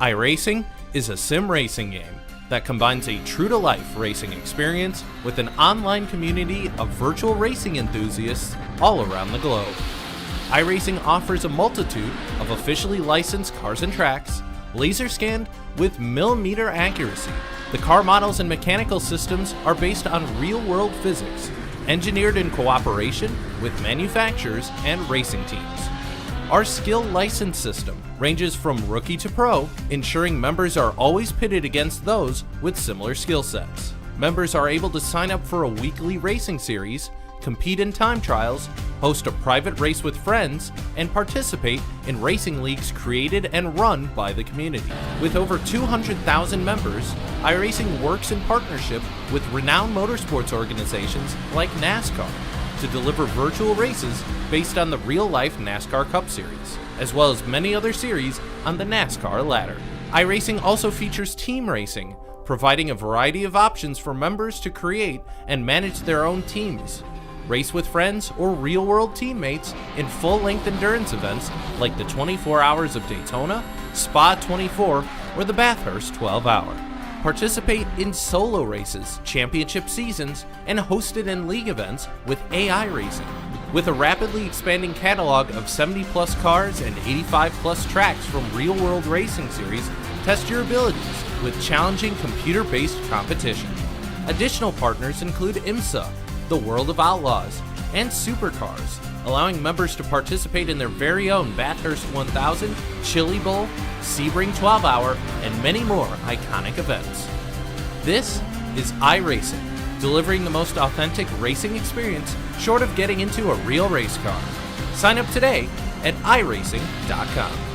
iRacing is a sim racing game that combines a true-to-life racing experience with an online community of virtual racing enthusiasts all around the globe. iRacing offers a multitude of officially licensed cars and tracks, laser-scanned with millimeter accuracy. The car models and mechanical systems are based on real-world physics, engineered in cooperation with manufacturers and racing teams. Our skill license system ranges from rookie to pro, ensuring members are always pitted against those with similar skill sets. Members are able to sign up for a weekly racing series, compete in time trials, host a private race with friends, and participate in racing leagues created and run by the community. With over 200,000 members, iRacing works in partnership with renowned motorsports organizations like NASCAR to deliver virtual races based on the real-life NASCAR Cup Series, as well as many other series on the NASCAR ladder. iRacing also features team racing, providing a variety of options for members to create and manage their own teams, race with friends or real-world teammates in full-length endurance events like the 24 Hours of Daytona, Spa 24, or the Bathurst 12-Hour. Participate in solo races, championship seasons, and hosted in league events with AI Racing. With a rapidly expanding catalog of 70-plus cars and 85-plus tracks from real-world racing series, test your abilities with challenging computer-based competition. Additional partners include IMSA, the World of Outlaws, and Supercars, allowing members to participate in their very own Bathurst 1000, Chili Bowl, Sebring 12-Hour, and many more iconic events. This is iRacing, delivering the most authentic racing experience short of getting into a real race car. Sign up today at iRacing.com.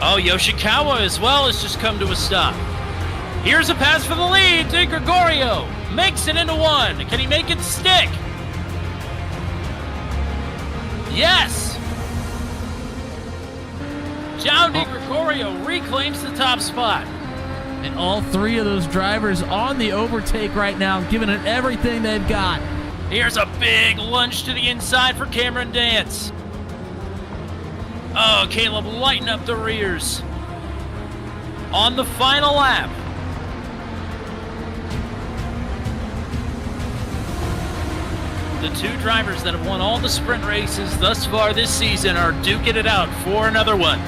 Oh, Yoshikawa as well has just come to a stop. Here's a pass for the lead. De Gregorio makes it into one. Can he make it stick? Yes! João De Gregorio reclaims the top spot. And all three of those drivers on the overtake right now, giving it everything they've got. Here's a big lunge to the inside for Cameron Dance. Oh, Caleb lighten up the rears. On the final lap. The two drivers that have won all the sprint races thus far this season are duking it out for another one.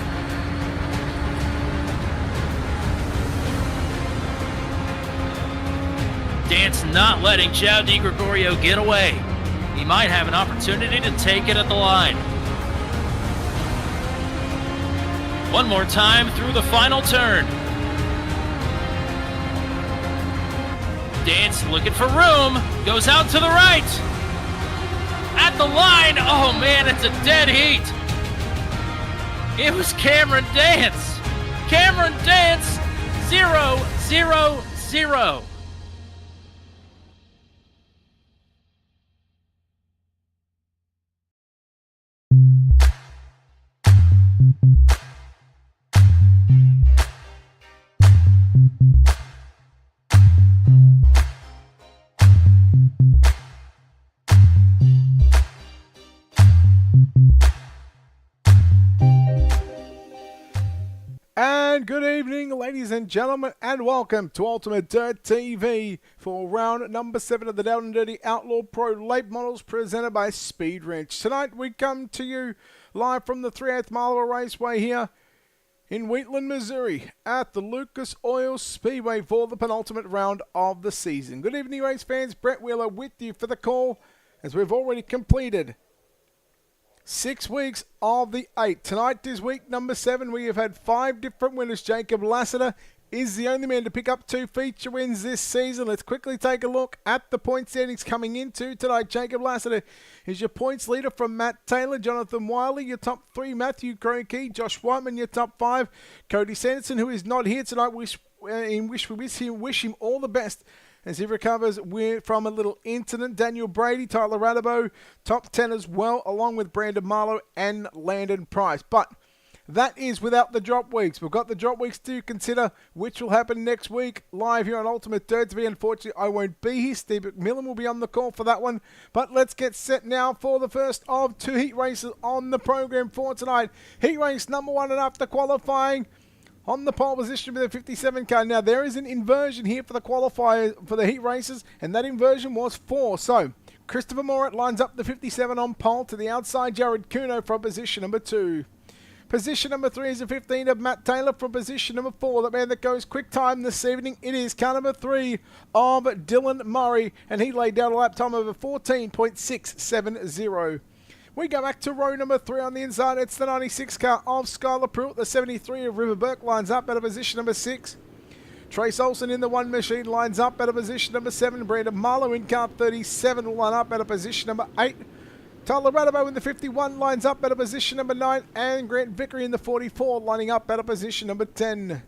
Dance not letting João De Gregorio get away. He might have an opportunity to take it at the line. One more time through the final turn. Dance looking for room, goes out to the right. At the line, oh man, it's a dead heat. It was Cameron Dance. Cameron Dance, 0-0-0. And good evening, ladies and gentlemen, and welcome to Ultimate Dirt TV for round number 7 of the Down and Dirty Outlaw Pro Late Models presented by Speed Wrench. Tonight we come to you live from the 3/8 mile of a raceway here in Wheatland, Missouri at the Lucas Oil Speedway for the penultimate round of the season. Good evening, race fans. Brett Wheeler with you for the call as we've already completed 6 weeks of the 8. Tonight is week number 7. We have had 5 different winners. Jacob Lassiter is the only man to pick up 2 feature wins this season. Let's quickly take a look at the point standings coming into tonight. Jacob Lassiter is your points leader from Matt Taylor. Jonathan Wiley, your top 3. Matthew Cronkey. Josh Whiteman, your top 5. Cody Sanderson, who is not here tonight. Wish him all the best as he recovers from a little incident. Daniel Brady, Tyler Radabo, top 10 as well, along with Brandon Marlowe and Landon Price. But that is without the drop weeks. We've got the drop weeks to consider, which will happen next week live here on Ultimate Dirt TV. Unfortunately, I won't be here. Steve McMillan will be on the call for that one. But let's get set now for the first of 2 heat races on the program for tonight. Heat race number 1 and after qualifying. On the pole position with a 57 car. Now, there is an inversion here for the qualifier for the heat races, and that inversion was 4. So, Christopher Morat lines up the 57 on pole to the outside. Jared Kuno from position number 2. Position number 3 is a 15 of Matt Taylor from position number 4. The man that goes quick time this evening, it is car number 3 of Dylan Murray, and he laid down a lap time of a 14.670. We go back to row number 3 on the inside. It's the 96 car of Skylar Pruitt. The 73 of River Burke lines up at a position number 6. Trace Olsen in the 1 machine lines up at a position number 7. Brandon Marlowe in car 37 will line up at a position number 8. Tyler Radabo in the 51 lines up at a position number 9. And Grant Vickery in the 44 lining up at a position number 10.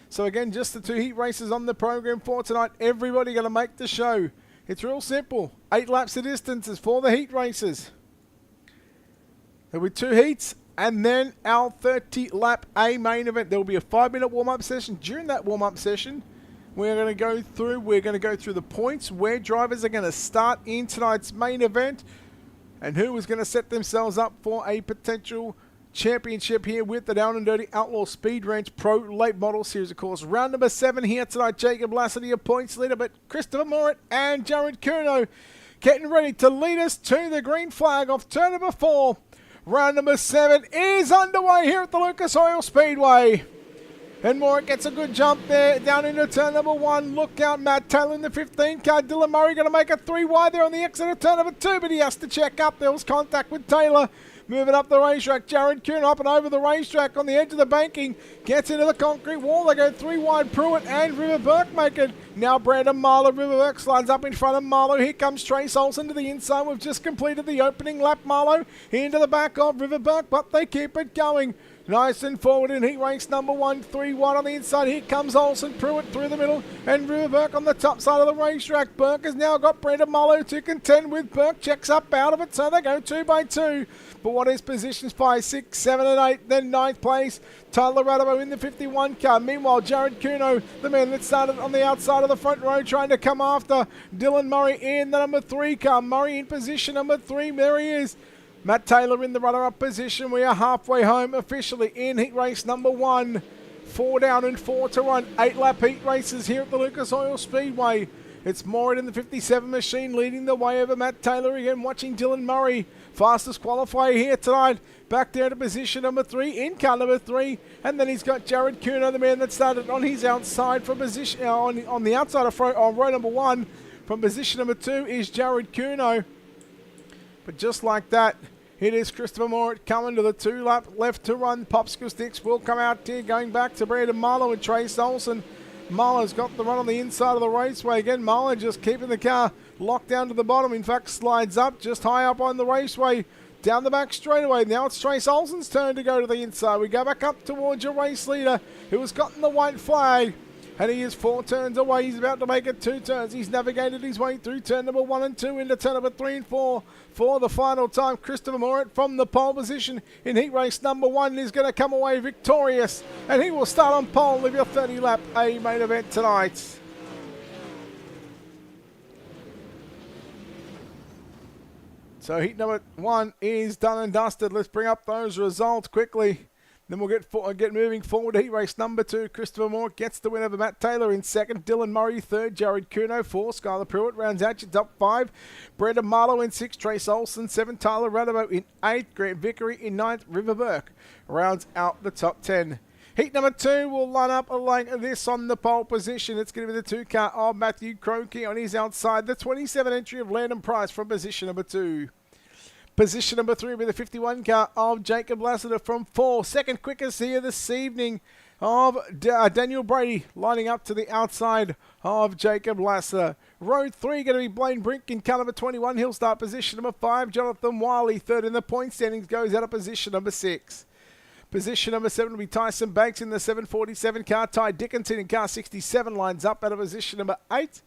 So again, just the 2 heat races on the program for tonight. Everybody going to make the show. It's real simple. 8 laps of distances for the heat races. There'll be 2 heats, and then our 30-lap A main event. There will be a 5-minute warm-up session. During that warm-up session, we're going to go through the points, where drivers are going to start in tonight's main event, and who is going to set themselves up for a potential championship here with the Down and Dirty Outlaw Speed Wrench Pro Late Model Series. Of course, round number 7 here tonight. Jacob Lassiter, your points leader, but Christopher Morat and Jared Kuno getting ready to lead us to the green flag off turn number 4. Round number 7 is underway here at the Lucas Oil Speedway. And Morat gets a good jump there down into turn number 1. Look out, Matt Taylor in the 15 car. Dylan Murray going to make a 3 wide there on the exit of turn number 2, but he has to check up. There was contact with Taylor. Moving up the racetrack, Jared Kuhn up and over the racetrack on the edge of the banking. Gets into the concrete wall. They go 3 wide. Pruitt and River Burke make it. Now Brandon Marlowe. River Burke slides up in front of Marlowe. Here comes Trace Olsen to the inside. We've just completed the opening lap. Marlowe into the back of River Burke, but they keep it going. Nice and forward in heat race number 1, 3 wide on the inside. Here comes Olsen, Pruitt through the middle, and River Burke on the top side of the racetrack. Burke has now got Brendan Mullo to contend with. Burke checks up out of it, so they go 2 by 2. But what is positions 5, 6, 7 and 8, then 9th place. Tyler Radabo in the 51 car. Meanwhile, Jared Kuno, the man that started on the outside of the front row, trying to come after Dylan Murray in the number 3 car. Murray in position number 3. There he is. Matt Taylor in the runner-up position. We are halfway home officially in heat race number 1. 4 down and 4 to run. 8-lap heat races here at the Lucas Oil Speedway. It's Morin in the 57 machine leading the way over Matt Taylor again, watching Dylan Murray. Fastest qualifier here tonight. Back there to position number 3, in car number 3. And then he's got Jared Kuno, the man that started on his outside from position, on the outside of on row number 1. From position number 2 is Jared Kuno. But just like that, it is Christopher Moore coming to the 2-lap left to run. Popsicle Sticks will come out here, going back to Brandon Marlowe and Trace Olsen. Marlowe's got the run on the inside of the raceway. Again, Marlowe just keeping the car locked down to the bottom. In fact, slides up just high up on the raceway. Down the back straightaway. Now it's Trace Olsen's turn to go to the inside. We go back up towards your race leader, who has gotten the white flag. And he is 4 turns away. He's about to make it 2 turns. He's navigated his way through turn number 1 and 2 into turn number 3 and 4 for the final time. Christopher Morit from the pole position in heat race number 1 is going to come away victorious. And he will start on pole of your 30-lap A main event tonight. So heat number 1 is done and dusted. Let's bring up those results quickly. Then we'll get moving forward to heat race number 2. Christopher Moore gets the win over Matt Taylor in 2nd. Dylan Murray 3rd. Jared Kuno 4th. Skylar Pruitt rounds out your top 5. Brendan Marlowe in 6th. Trace Olsen 7th. Tyler Radabo in 8th. Grant Vickery in 9th. River Burke rounds out the top 10. Heat number 2 will line up like this on the pole position. It's going to be the 2-car of Matthew Croakey on his outside. The 27 entry of Landon Price from position number 2. Position number 3 will be the 51 car of Jacob Lassiter from 4. Second quickest here this evening of Daniel Brady lining up to the outside of Jacob Lassiter. Row 3 going to be Blaine Brink in car number 21. He'll start position number 5. Jonathan Wiley, 3rd in the point standings, goes out of position number 6. Position number 7 will be Tyson Banks in the 747 car. Ty Dickinson in car 67 lines up out of position number 8.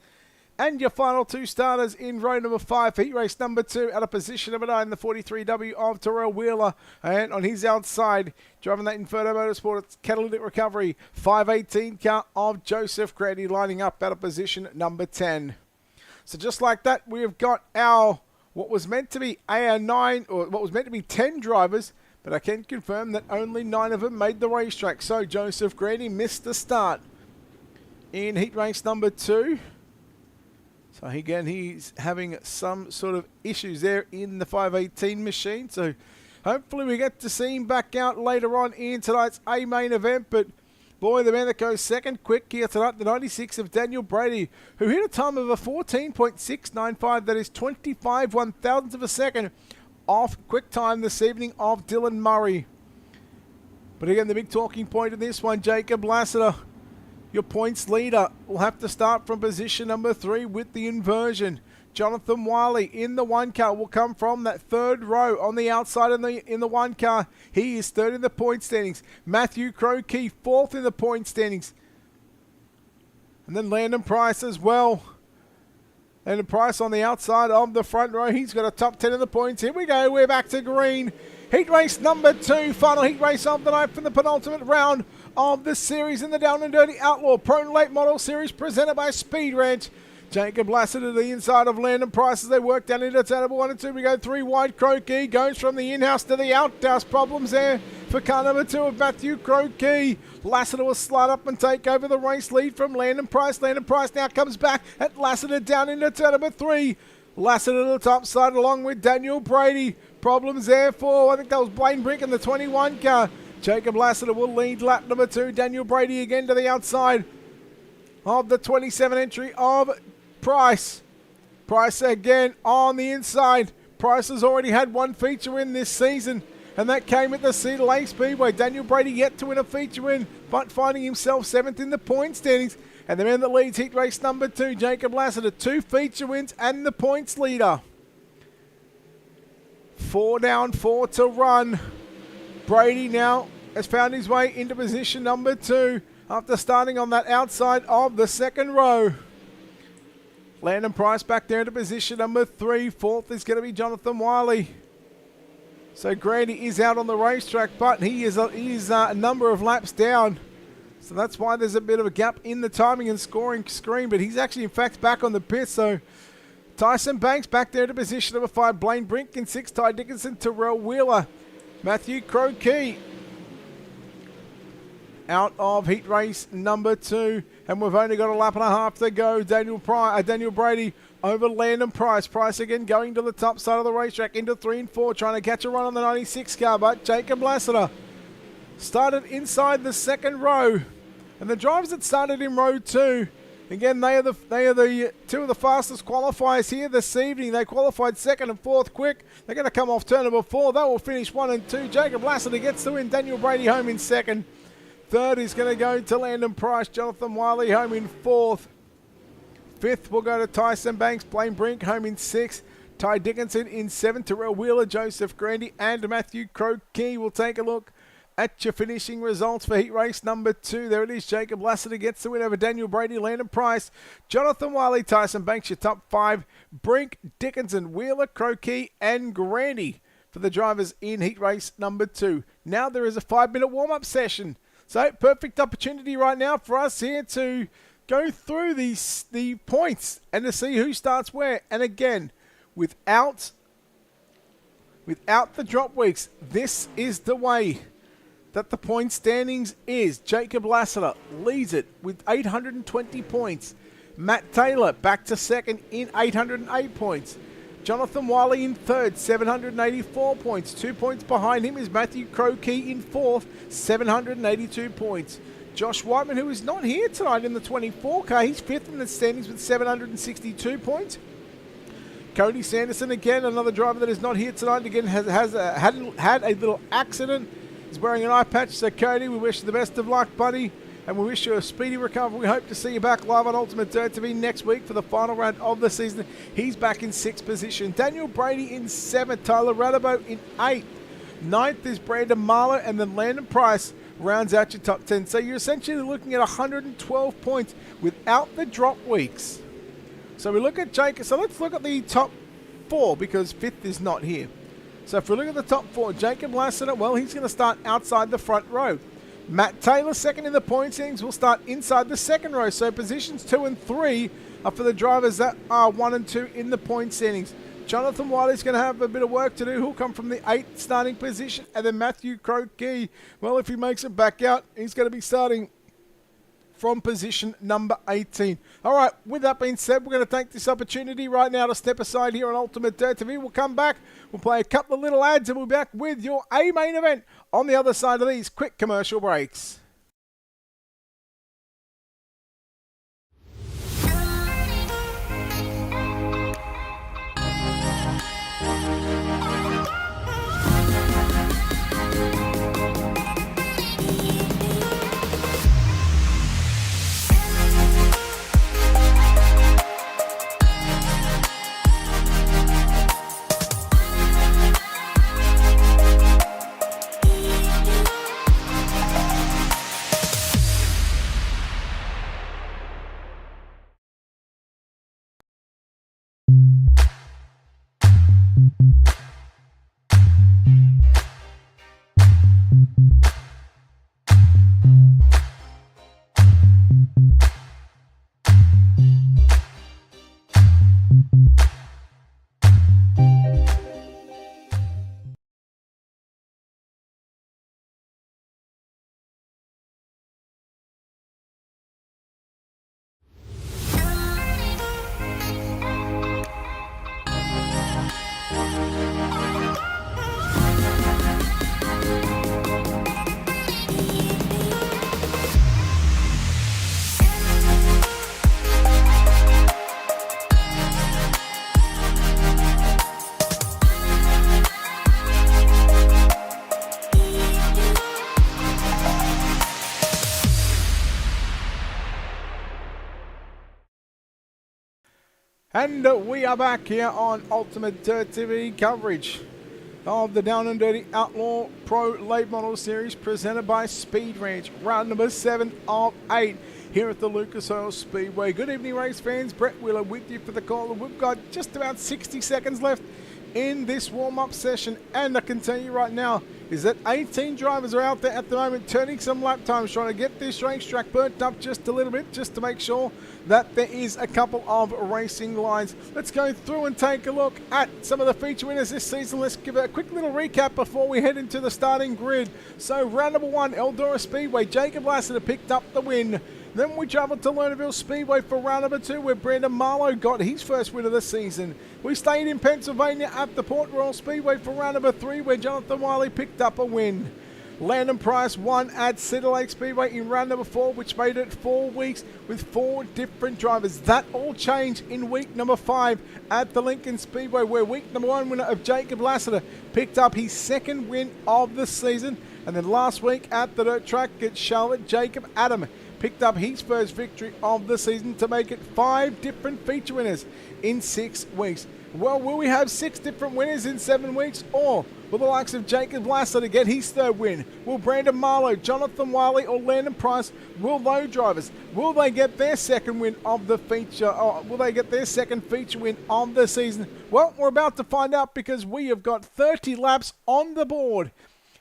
And your final 2 starters in row number 5 for heat race number 2 out of position number 9, the 43W of Terrell Wheeler. And on his outside, driving that Inferno Motorsport, it's Catalytic Recovery, 518 car of Joseph Grady lining up out of position number 10. So just like that, we have got our, what was meant to be AR9, or what was meant to be 10 drivers, but I can confirm that only 9 of them made the racetrack. So Joseph Grady missed the start in heat race number 2. So again, he's having some sort of issues there in the 518 machine. So hopefully we get to see him back out later on in tonight's A main event. But boy, the man that goes second quick here tonight, the 96 of Daniel Brady, who hit a time of a 14.695. That is 25 one-thousandths of a second off quick time this evening of Dylan Murray. But again, the big talking point in this one, Jacob Lassiter, your points leader, will have to start from position number 3 with the inversion. Jonathan Wiley in the 1 car will come from that 3rd row on the outside in the 1 car. He is 3rd in the point standings. Matthew Croakey 4th in the point standings. And then Landon Price as well. Landon Price on the outside of the front row. He's got a top 10 in the points. Here we go. We're back to green. Heat race number 2, final heat race of the night for the penultimate round of the series in the Down and Dirty Outlaw Pro Late Model Series presented by Speed Ranch. Jacob Lassiter to the inside of Landon Price as they work down into turn number 1 and 2. We go 3 wide. Croakey goes from the in-house to the out-house. Problems there for car number 2 of Matthew Croakey. Lassiter will slide up and take over the race lead from Landon Price. Landon Price now comes back at Lassiter down into turn number 3. Lassiter to the top side along with Daniel Brady. Problems there for, I think that was Blaine Brink in the 21 car. Jacob Lassiter will lead lap number 2. Daniel Brady again to the outside of the 27 entry of Price. Price again on the inside. Price has already had 1 feature win this season, and that came at the Cedar Lake Speedway. Daniel Brady yet to win a feature win, but finding himself 7th in the point standings. And the man that leads heat race number 2, Jacob Lassiter, 2 feature wins and the points leader. 4 down, 4 to run. Brady now has found his way into position number 2 after starting on that outside of the second row. Landon Price back there into position number 3. Fourth is going to be Jonathan Wiley. So Grady is out on the racetrack, but he is a number of laps down. So that's why there's a bit of a gap in the timing and scoring screen, but he's actually in fact back on the pit. So Tyson Banks back there to position number 5. Blaine Brink in 6. Ty Dickinson, Terrell Wheeler, Matthew Crokey out of heat race number 2. And we've only got a lap and a half to go. Daniel Brady over Landon Price. Price again going to the top side of the racetrack into 3 and 4, trying to catch a run on the 96 car, but Jacob Lassiter started inside the second row. And the drivers that started in row 2, again, they are the two of the fastest qualifiers here this evening. They qualified 2nd and 4th quick. They're going to come off turn number 4. They will finish 1 and 2. Jacob Lassiter gets the win. Daniel Brady home in 2nd. 3rd is going to go to Landon Price. Jonathan Wiley home in 4th. 5th will go to Tyson Banks. Blaine Brink home in 6th. Ty Dickinson in 7th. Terrell Wheeler, Joseph Grandy, and Matthew Crokey. We'll take a look at your finishing results for heat race number 2. There it is. Jacob Lassiter gets the win over Daniel Brady, Landon Price, Jonathan Wiley, Tyson Banks, your top 5. Brink, Dickinson, Wheeler, Crokey, and Grandy for the drivers in heat race number 2. Now there is a 5-minute warm-up session. So, perfect opportunity right now for us here to go through the points and to see who starts where. And again, without the drop weeks, this is the way that the point standings is. Jacob Lassiter leads it with 820 points. Matt Taylor back to 2nd in 808 points. Jonathan Wiley in 3rd, 784 points. 2 points behind him is Matthew Crokey in 4th, 782 points. Josh Whiteman, who is not here tonight in the 24 car, he's 5th in the standings with 762 points. Cody Sanderson, again, another driver that is not here tonight, again had a little accident. He's wearing an eye patch, so Cody, we wish you the best of luck, buddy. And we wish you a speedy recovery. We hope to see you back live on Ultimate Dirt TV next week for the final round of the season. He's back in 6th position. Daniel Brady in 7th. Tyler Radabo in 8th. 9th is Brandon Marlowe, and then Landon Price rounds out your top 10. So you're essentially looking at 112 points without the drop weeks. So we look at Jake. So let's look at the top 4 because 5th is not here. So if we look at the top 4, Jacob Lassiter, well, he's going to start outside the front row. Matt Taylor, 2nd in the point standings, will start inside the second row. So positions 2 and 3 are for the drivers that are 1 and 2 in the point standings. Jonathan Wiley's going to have a bit of work to do. He'll come from the 8th starting position. And then Matthew Crokey, well, if he makes it back out, he's going to be starting from position number 18. All right, with that being said, we're going to take this opportunity right now to step aside here on Ultimate Dirt TV. We'll come back, we'll play a couple of little ads, and we'll be back with your A-main event on the other side of these quick commercial breaks. And we are back here on Ultimate Dirt TV coverage of the Down and Dirty Outlaw Pro Late Model Series presented by Speed Ranch. Round number 7 of 8 here at the Lucas Oil Speedway. Good evening, race fans. Brett Wheeler with you for the call. We've got just about 60 seconds left in this warm-up session, and I can tell you right now is that 18 drivers are out there at the moment turning some lap times, trying to get this racetrack burnt up just a little bit, just to make sure that there is a couple of racing lines. Let's go through and take a look at some of the feature winners this season. Let's give a quick little recap before we head into the starting grid. So round number 1, Eldora Speedway, Jacob Lassiter picked up the win. Then we travelled to Lernerville Speedway for round number 2, where Brandon Marlowe got his first win of the season. We stayed in Pennsylvania at the Port Royal Speedway for round number 3, where Jonathan Wiley picked up a win. Landon Price won at Cedar Lake Speedway in round number 4, which made it 4 weeks with 4 different drivers. That all changed in week number 5 at the Lincoln Speedway, where week number 1 winner of Jacob Lassiter picked up his second win of the season. And then last week at the dirt track at Charlotte, Jacob Adam picked up his first victory of the season to make it 5 different feature winners in 6 weeks. Well, will we have 6 different winners in 7 weeks? Or will the likes of Jacob Lassiter get his third win? Will Brandon Marlowe, Jonathan Wiley or Landon Price, will those drivers, will they get their second win of the feature, or will they get their second feature win of the season? Well, we're about to find out, because we have got 30 laps on the board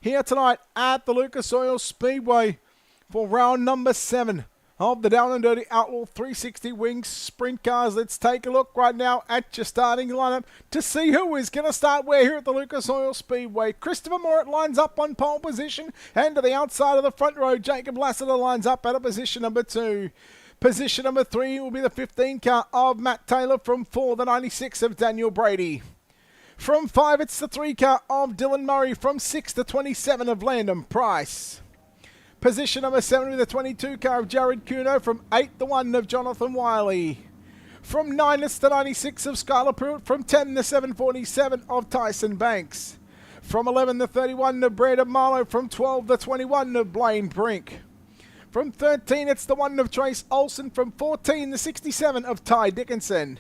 here tonight at the Lucas Oil Speedway for round number 7 of the Down and Dirty Outlaw 360 Wings Sprint Cars. Let's take a look right now at your starting lineup to see who is going to start where here at the Lucas Oil Speedway. Christopher Morat lines up on pole position, and to the outside of the front row, Jacob Lassiter lines up at a position number 2. Position number 3 will be the 15 car of Matt Taylor. From 4, the 96 of Daniel Brady. From 5, it's the 3 car of Dylan Murray. From 6, the 27 of Landon Price. Position number 7 with the 22 car of Jared Kuno. From 8, the 1 of Jonathan Wiley. From 9, it's the 96 of Skylar Pruitt. From 10, the 747 of Tyson Banks. From 11, the 31 of Brandon Marlowe. From 12, the 21 of Blaine Brink. From 13, it's the 1 of Trace Olson. From 14, the 67 of Ty Dickinson.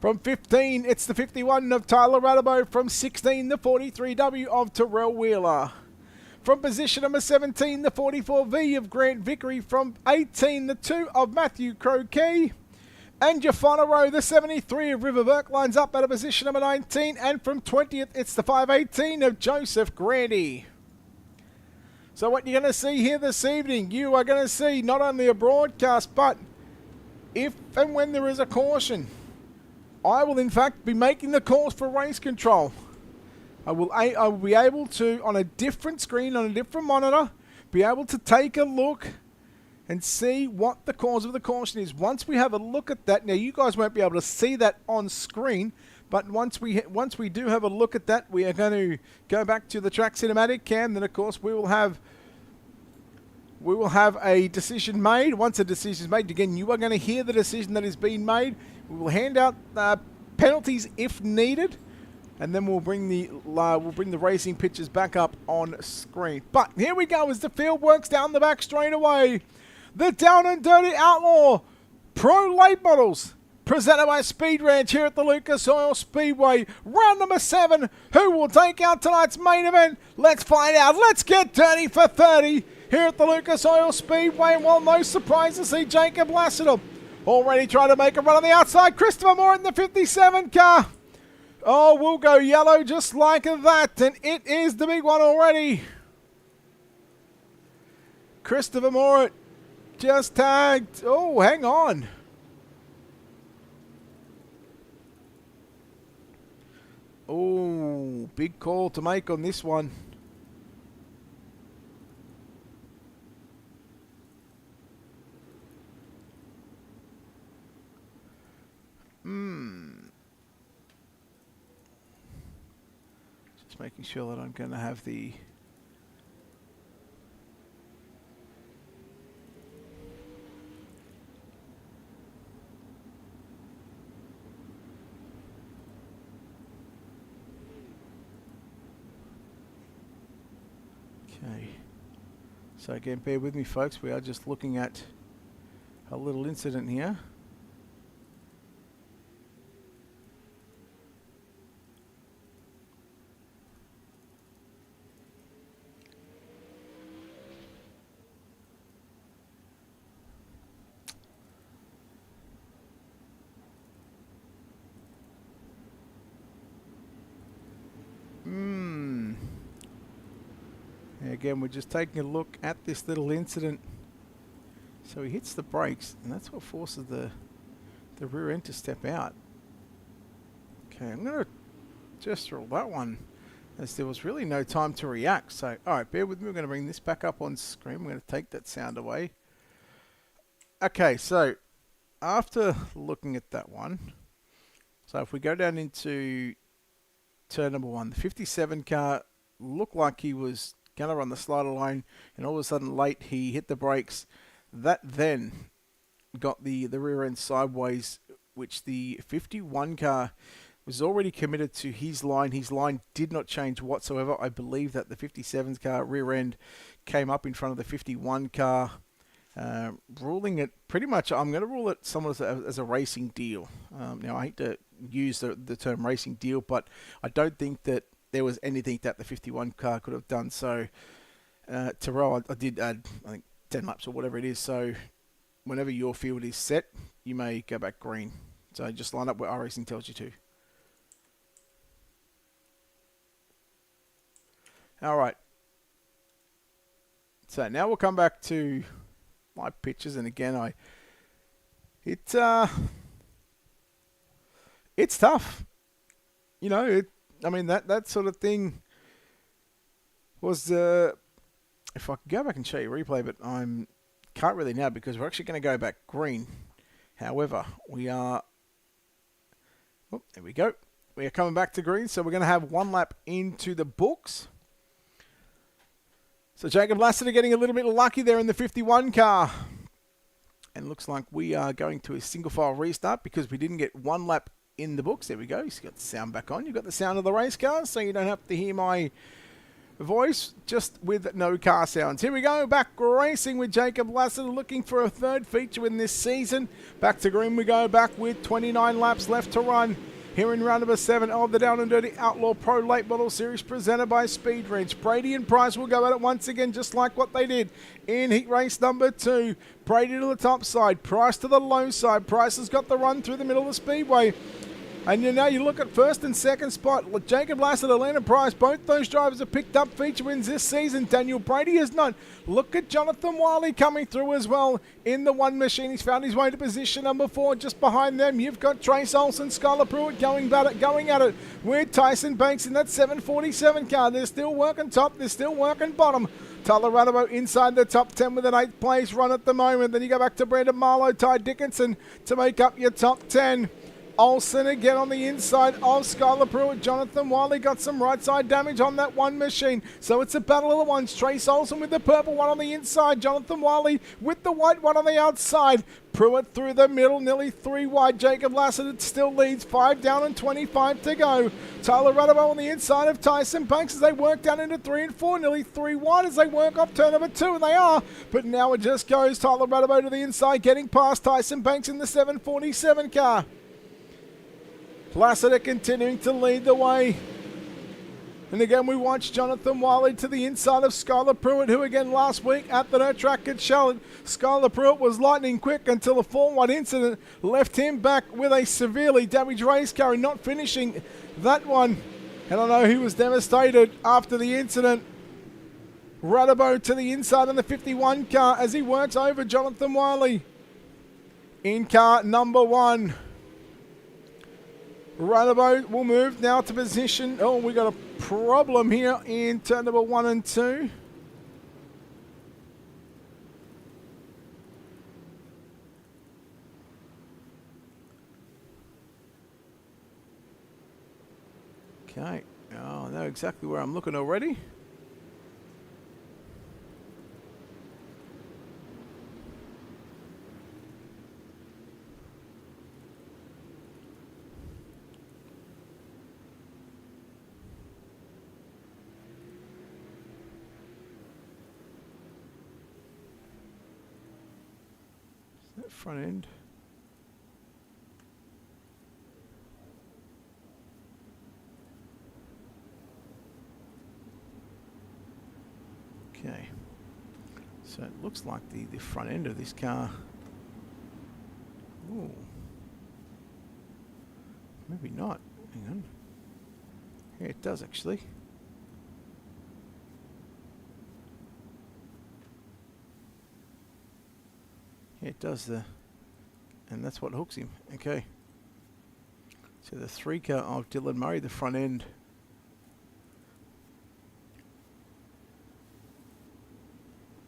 From 15, it's the 51 of Tyler Radabo. From 16, the 43W of Terrell Wheeler. From position number 17, the 44V of Grant Vickery. From 18, the 2 of Matthew Croquet. And your final row, the 73 of River Burke lines up at a position number 19. And from 20th, it's the 518 of Joseph Grandy. So what you're going to see here this evening, you are going to see not only a broadcast, but if and when there is a caution, I will in fact be making the calls for race control. I will be able to, on a different screen, on a different monitor, be able to take a look and see what the cause of the caution is. Once we have a look at that, now you guys won't be able to see that on screen, but once we do have a look at that, we are going to go back to the track cinematic cam. Then of course we will have a decision made. Once a decision is made, again, you are going to hear the decision that is being made. We will hand out penalties if needed. And then we'll bring the racing pictures back up on screen. But here we go as the field works down the back straight away. The Down and Dirty Outlaw Pro Late Models, presented by Speed Ranch here at the Lucas Oil Speedway. Round number 7. Who will take out tonight's main event? Let's find out. Let's get dirty for 30 here at the Lucas Oil Speedway. Well, no surprise to see Jacob Lassiter already trying to make a run on the outside. Christopher Moore in the 57 car. Oh, we'll go yellow just like that, and it is the big one already. Christopher Moore just tagged. Oh, hang on. Oh, big call to make on this one. Just making sure that I'm going to have the... Okay. So again, bear with me folks, we are just looking at a little incident here. again, we're just taking a look at this little incident. So he hits the brakes, and that's what forces the rear end to step out. Okay, I'm going to just roll that one, as there was really no time to react. So, alright, bear with me. We're going to bring this back up on screen. We're going to take that sound away. Okay, so after looking at that one, so if we go down into turn number 1, the 57 car looked like he was going to run the slider line, and all of a sudden late he hit the brakes. That then got the rear end sideways, which the 51 car was already committed to his line. His line did not change whatsoever. I believe that the 57's car rear end came up in front of the 51 car, ruling it pretty much, I'm going to rule it somewhat as a racing deal. Now, I hate to use the term racing deal, but I don't think that there was anything that the 51 car could have done. So, Terrell, I did add, I think, 10 laps or whatever it is. So, whenever your field is set, you may go back green. So, just line up where iRacing tells you to. Alright. So, now we'll come back to my pictures. And again, it's tough. You know, I mean, that sort of thing was, if I could go back and show you a replay, but can't really now because we're actually going to go back green. However, we are, oh, there we go. We are coming back to green, so we're going to have one lap into the books. So Jacob Lassiter getting a little bit lucky there in the 51 car. And looks like we are going to a single file restart because we didn't get one lap in the books. There we go. He's got the sound back on. You've got the sound of the race car, so you don't have to hear my voice, just with no car sounds. Here we go, back racing with Jacob Lassiter, looking for a third feature in this season. Back to green we go, back with 29 laps left to run. Here in round number 7 of the Down and Dirty Outlaw Pro Late Model Series presented by Speed Wrench. Brady and Price will go at it once again, just like what they did in heat race number 2. Brady to the top side, Price to the low side. Price has got the run through the middle of the speedway. And now you look at first and second spot. Jacob Lassiter, Landon Price, both those drivers have picked up feature wins this season. Daniel Brady has not. Look at Jonathan Wiley coming through as well in the one machine. He's found his way to position number 4. Just behind them, you've got Trace Olsen, Skylar Pruitt going at it with Tyson Banks in that 747 car. They're still working top. They're still working bottom. Tyler Radabo inside the top 10 with an 8th place run at the moment. Then you go back to Brandon Marlowe, Ty Dickinson to make up your top 10. Olsen again on the inside of Skylar Pruitt. Jonathan Wiley got some right side damage on that one machine. So it's a battle of the ones. Trace Olsen with the purple one on the inside. Jonathan Wiley with the white one on the outside. Pruitt through the middle, nearly 3 wide. Jacob Lassiter still leads, 5 down and 25 to go. Tyler Radabo on the inside of Tyson Banks as they work down into 3 and 4, nearly 3 wide as they work off turn number 2, and they are. But now it just goes Tyler Radabo to the inside, getting past Tyson Banks in the 747 car. Lassiter continuing to lead the way. And again, we watch Jonathan Wiley to the inside of Skylar Pruitt, who again last week at the dirt track at Charlotte, Skylar Pruitt was lightning quick until a 4-1 incident left him back with a severely damaged race car and not finishing that one. And I know he was devastated after the incident. Radabo to the inside on the 51 car as he works over Jonathan Wiley. In car number 1. Radabo will move now to position. Oh, we got a problem here in turn number 1 and 2. Okay. Oh, I know exactly where I'm looking already. Front end. Okay. So it looks like the front end of this car. Ooh. Maybe not. Hang on. Yeah, it does actually. It does and that's what hooks him. Okay. So the 3 car of Dylan Murray, the front end.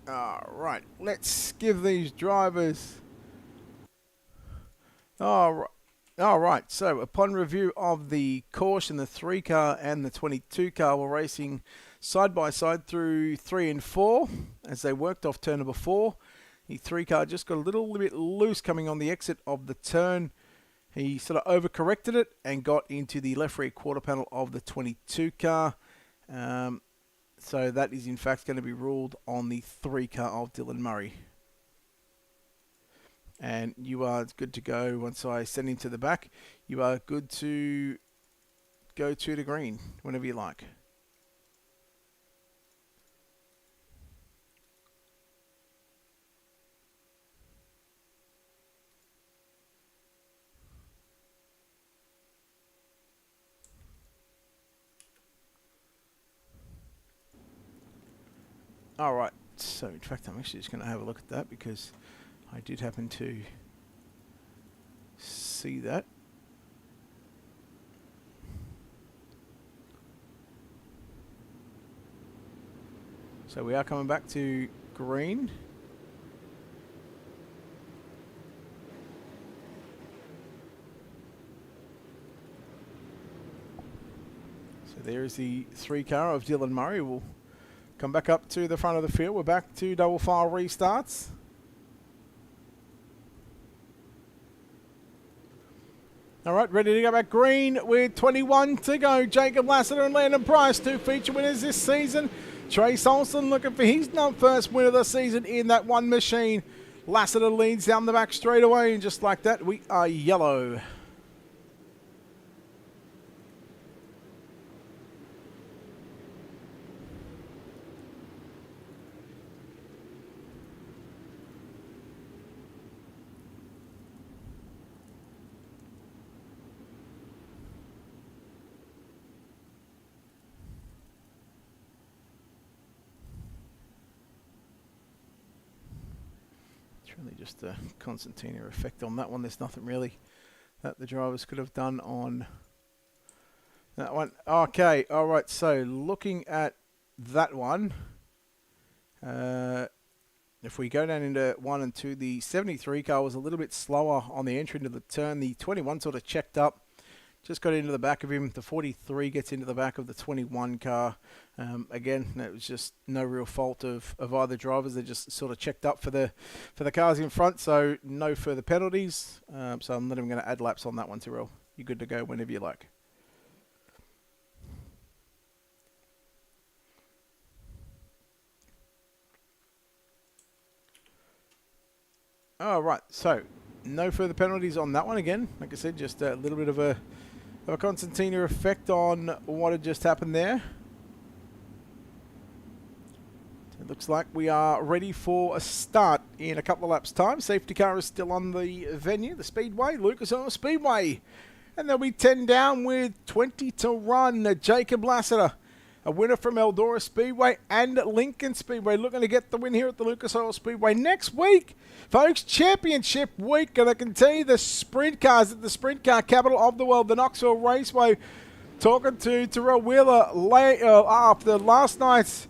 Alright, let's give these drivers... Alright, so upon review of the caution, the 3 car and the 22 car were racing side by side through 3 and 4 as they worked off turn number 4. The 3 car just got a little bit loose coming on the exit of the turn. He sort of overcorrected it and got into the left rear quarter panel of the 22 car. So that is in fact going to be ruled on the 3 car of Dylan Murray. And you are good to go. Once I send him to the back, you are good to go to the green whenever you like. Alright, so in fact I'm actually just going to have a look at that because I did happen to see that. So we are coming back to green. So there is the 3 car of Dylan Murray. We'll come back up to the front of the field. We're back to double file restarts. All right, ready to go back green with 21 to go. Jacob Lassiter and Landon Price, 2 feature winners this season. Trace Olsen looking for his first win of the season in that one machine. Lassiter leads down the back straight away, and just like that, we are yellow. Really just a concertina effect on that one. There's nothing really that the drivers could have done on that one. Okay, all right, so looking at that one, if we go down into 1 and 2, the 73 car was a little bit slower on the entry into the turn. The 21 sort of checked up, just got into the back of him. The 43 gets into the back of the 21 car. Again, it was just no real fault of either drivers. They just sort of checked up for the cars in front, so no further penalties. So I'm not even going to add laps on that one, Tyrrell. You're good to go whenever you like. All right, so no further penalties on that one again. Like I said, just a little bit of a concertina effect on what had just happened there. It looks like we are ready for a start in a couple of laps' time. Safety car is still on the venue, the Speedway, Lucas Oil Speedway. And there'll be 10 down with 20 to run. Jacob Lassiter, a winner from Eldora Speedway and Lincoln Speedway, looking to get the win here at the Lucas Oil Speedway. Next week, folks, championship week, and I can tell you the sprint cars at the sprint car capital of the world, the Knoxville Raceway. Talking to Terrell Wheeler after last night's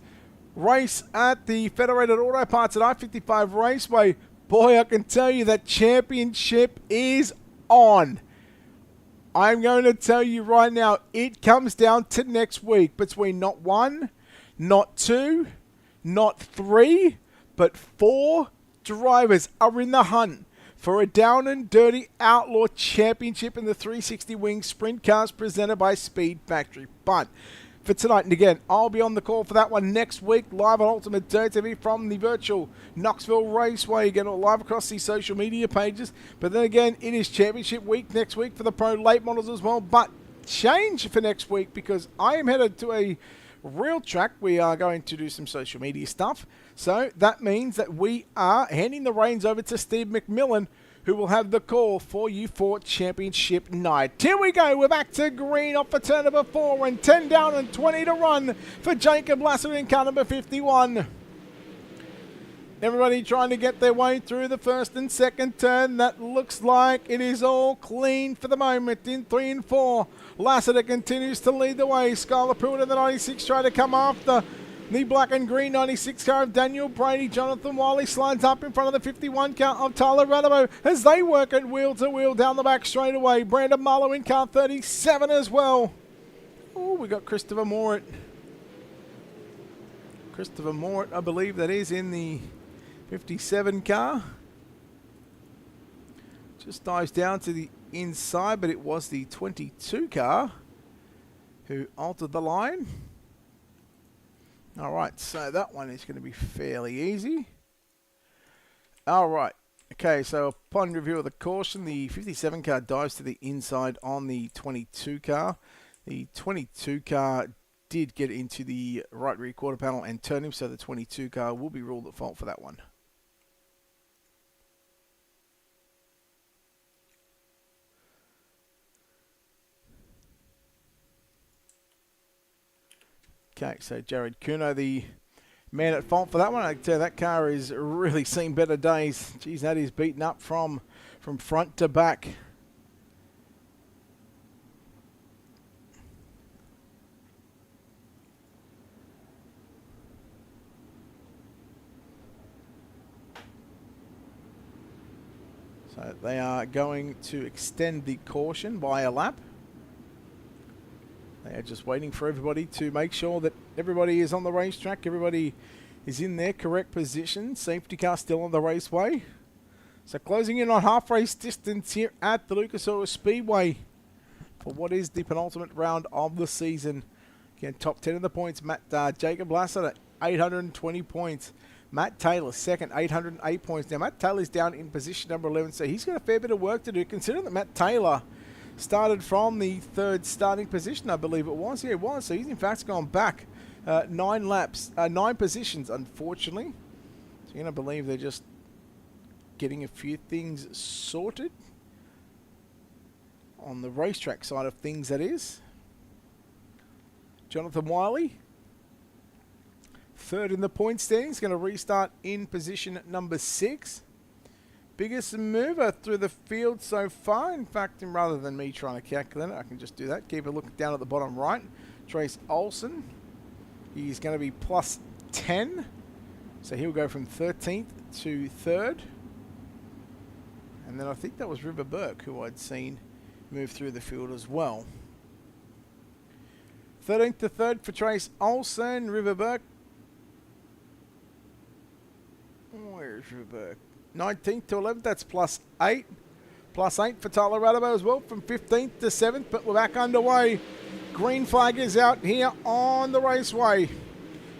race at the Federated Auto Parts at I-55 Raceway. Boy, I can tell you that championship is on. I'm going to tell you right now, it comes down to next week between not 1, not 2, not 3, but 4 drivers are in the hunt for a down and dirty Outlaw Championship in the 360 Wing Sprint Cars presented by Speed Factory. But for tonight, and again, I'll be on the call for that one next week, live on Ultimate Dirt TV from the virtual Knoxville Raceway. Again, live across the social media pages. But then again, it is championship week next week for the Pro Late Models as well. But change for next week because I am headed to a real track. We are going to do some social media stuff. So that means that we are handing the reins over to Steve McMillan, who will have the call for you for championship night. Here we go. We're back to green off for turn number 4 and 10 down and 20 to run for Jacob Lassiter in car number 51. Everybody trying to get their way through the first and second turn. That looks like it is all clean for the moment in 3 and 4. Lassiter continues to lead the way. Skylar Pruitt in the 96 trying to come after the black and green 96 car of Daniel Brady. Jonathan Wiley slides up in front of the 51 car of Tyler Radamo as they work it wheel to wheel down the back straight away. Brandon Marlowe in car 37 as well. Oh, we got Christopher Morit. Christopher Morit, I believe that is in the 57 car. Just dives down to the inside, but it was the 22 car who altered the line. All right, so that one is going to be fairly easy. All right. Okay, so upon review of the caution, the 57 car dives to the inside on the 22 car. The 22 car did get into the right rear quarter panel and turn him, so the 22 car will be ruled at fault for that one. Okay, so Jared Kuno, the man at fault for that one. I can tell you that car has really seen better days. Geez, that is beaten up from front to back. So they are going to extend the caution by a lap. They are just waiting for everybody to make sure that everybody is on the racetrack. Everybody is in their correct position. Safety car still on the raceway. So closing in on half race distance here at the Lucas Oil Speedway for what is the penultimate round of the season. Again, top 10 of the points. Jacob Lassiter, 820 points. Matt Taylor, second, 808 points. Now, Matt Taylor's down in position number 11, so he's got a fair bit of work to do, considering that Matt Taylor started from the third starting position, I believe it was. Yeah, it was. So he's in fact gone back 9 positions, unfortunately. So you're going to believe they're just getting a few things sorted on the racetrack side of things, that is. Jonathan Wiley, third in the point standings, going to restart in position number 6. Biggest mover through the field so far. In fact, rather than me trying to calculate it, I can just do that. Keep a look down at the bottom right. Trace Olsen. He's going to be plus 10. So he'll go from 13th to 3rd. And then I think that was River Burke who I'd seen move through the field as well. 13th to 3rd for Trace Olsen. River Burke. Where's River Burke? 19th to 11th, that's plus 8. Plus 8 for Tyler Radabo as well from 15th to 7th, but we're back underway. Green flag is out here on the raceway.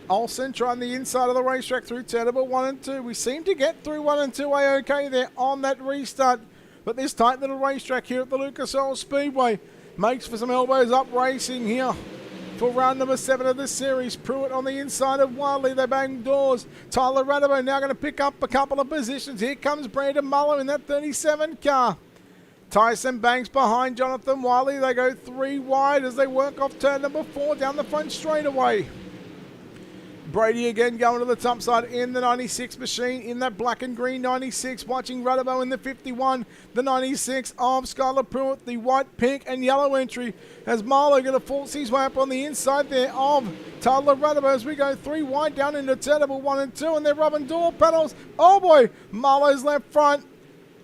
Olsen trying the inside of the racetrack through turn number 1 and 2. We seem to get through 1 and 2 A-OK there on that restart, but this tight little racetrack here at the Lucas Oil Speedway makes for some elbows up racing here. For round number 7 of this series, Pruitt on the inside of Wiley. They bang doors. Tyler Radabo now going to pick up a couple of positions. Here comes Brandon Muller in that 37 car. Tyson Banks behind Jonathan Wiley. They go 3 wide as they work off turn number 4 down the front straightaway. Brady again going to the top side in the 96 machine, in that black and green 96, watching Radabo in the 51, the 96 of Skylar Pruitt, the white, pink and yellow entry, as Marlowe going to force his way up on the inside there of Tyler Radabo as we go 3 wide down into turn number 1 and 2, and they're rubbing door panels. Oh boy, Marlowe's left front.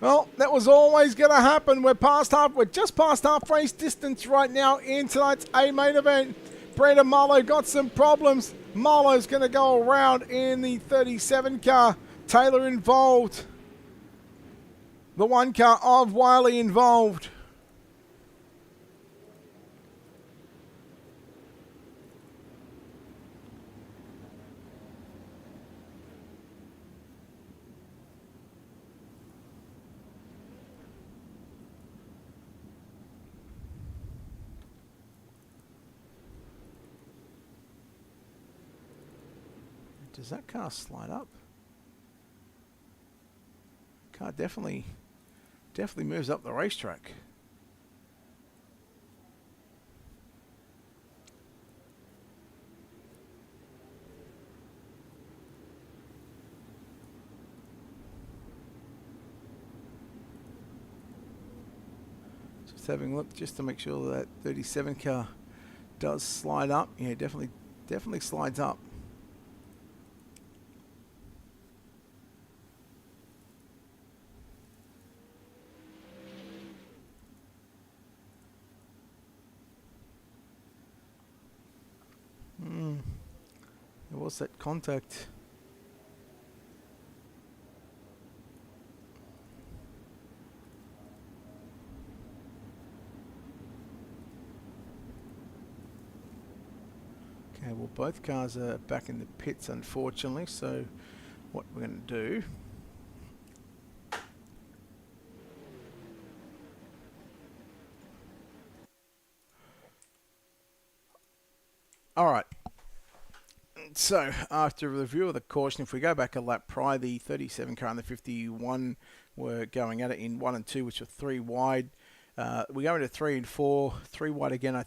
Well, that was always going to happen. We're just past half race distance right now in tonight's A-main event. Brandon Marlowe got some problems. Marlowe's going to go around in the 37 car. Taylor involved. The 1 car of Wiley involved. Does that car slide up? Car definitely moves up the racetrack. Just having a look just to make sure that 37 car does slide up. Yeah, definitely slides up. There was that contact. Okay, well, both cars are back in the pits, unfortunately, so what we're going to do... Alright, so after a review of the caution, if we go back a lap prior, the 37 car and the 51 were going at it in 1 and 2, which were 3 wide. We go into 3 and 4, 3 wide again.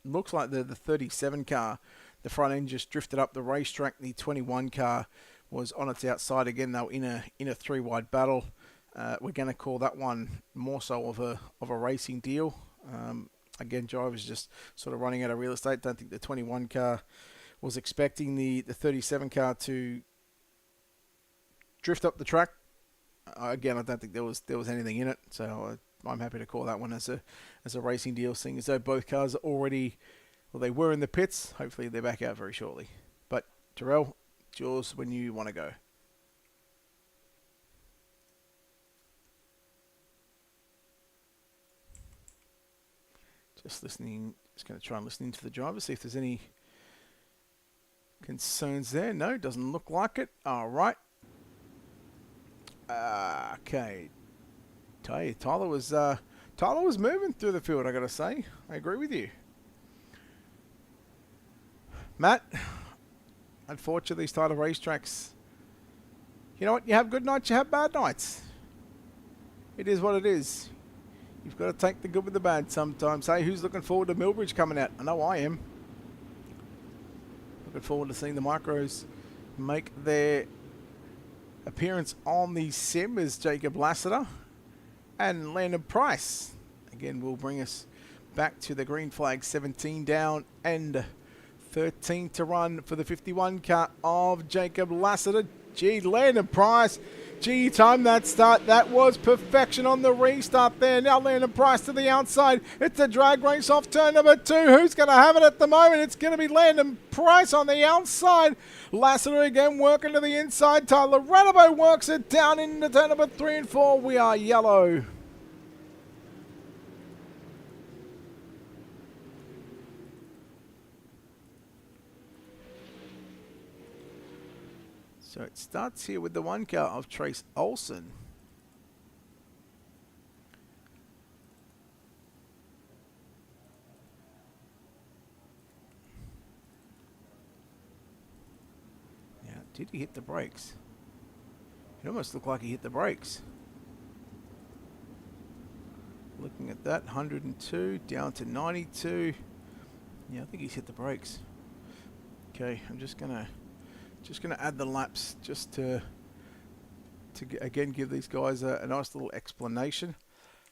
Looks like the 37 car, the front end just drifted up the racetrack. The 21 car was on its outside again. They were in a 3 wide battle. We're going to call that one more so of a racing deal. Again, drivers just sort of running out of real estate. Don't think the 21 car was expecting the 37 car to drift up the track. Again, I don't think there was anything in it, so I'm happy to call that one as a racing deal, seeing as though both cars are already, well, they were in the pits. Hopefully they're back out very shortly. But Terrell, it's yours when you want to go. Just listening, just going to try and listen into the driver, see if there's any concerns there. No, doesn't look like it. All right. Okay. Tell you, Tyler was moving through the field, I got to say. I agree with you. Matt, unfortunately, these type of racetracks, you know what? You have good nights, you have bad nights. It is what it is. You've got to take the good with the bad sometimes. Hey, who's looking forward to Millbridge coming out? I know I am. Looking forward to seeing the micros make their appearance on the sim as Jacob Lassiter and Landon Price. Again, will bring us back to the green flag. 17 down and 13 to run for the 51 car of Jacob Lassiter. Gee, Landon Price. Gee, time that start. That was perfection on the restart there. Now Landon Price to the outside. It's a drag race off turn number 2. Who's going to have it at the moment? It's going to be Landon Price on the outside. Lassiter again working to the inside. Tyler Radabo works it down into turn number 3 and 4. We are yellow. So it starts here with the 1 car of Trace Olsen. Now, did he hit the brakes? It almost looked like he hit the brakes. Looking at that, 102 down to 92. Yeah, I think he's hit the brakes. Okay, I'm just gonna add the laps just to again give these guys a nice little explanation.